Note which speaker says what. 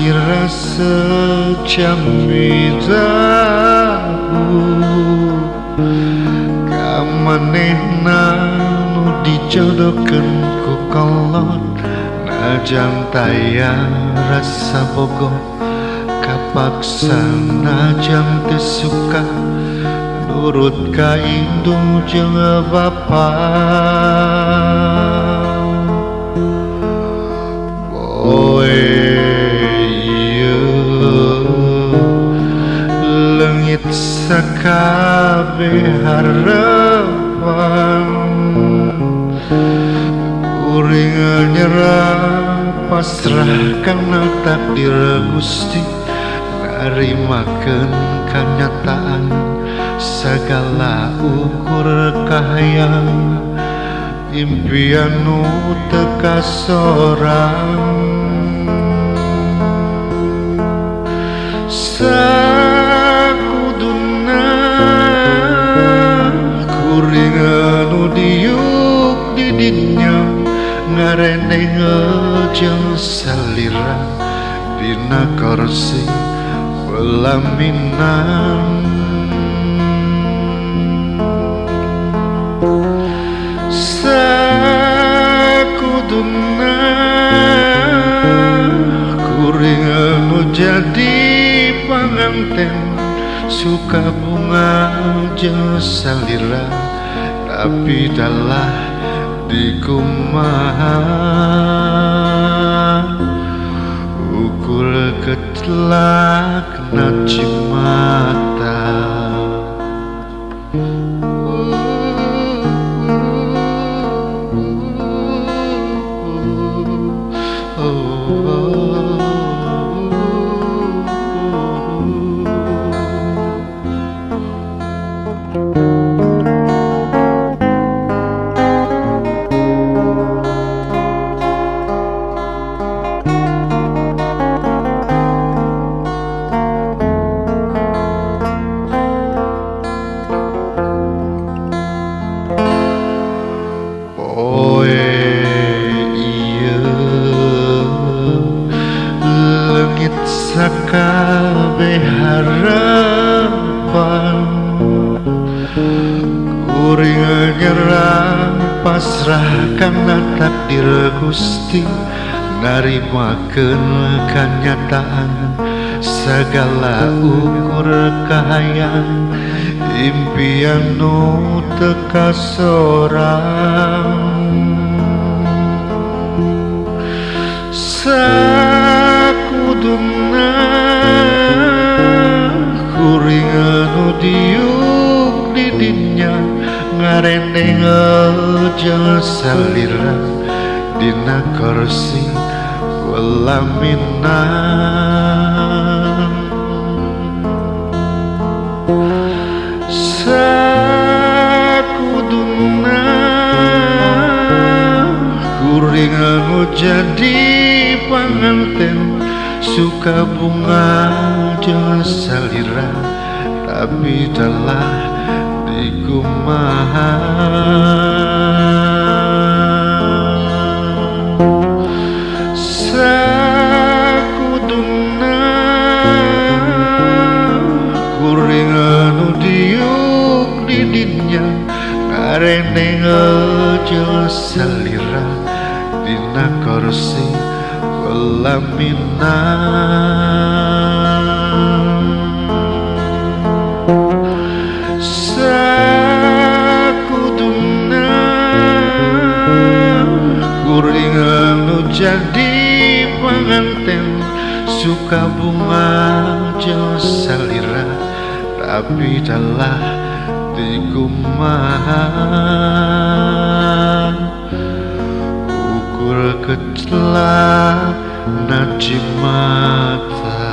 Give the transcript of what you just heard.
Speaker 1: salira secamidaku kamanehna nu dijodohkeun ku kolot najan taya rasa bogoh kapaksa najan teu suka nurut ka indung jeung bapa. Langit sakabeh harapan kuring nyerah pasrah kana takdir Gusti narimakeun kanyataan segala ukur kahayang impian nu teu kasorang. Sakuduna kuring anu diuk di dinya ngareneng jeung salira dina kursi pelaminan. Sakuduna kuring anu jadi panganten suka bunga jeung salira tapi dalah dikumaha ukul ketelak najimata. Sakabeh harapan kuring nyerah pasrah kana takdir Gusti narimakeun kanyataan segala ukur kahayang impian nu teu kasorang. Sakuduna kuring anu diuk di dinya ngareneng jeung salira dina kursi pelaminan. Sakuduna kuring anu jadi panganten suka bunga jeung salira tapi dalah dikumaha sakuduna kuring anu diuk di dinya ngareneng jeung salira dina kursi pelaminan. Sakuduna kuring anu jadi panganten suka bunga jeung salira tapi dalah dikumaha ukul ketelak najimata.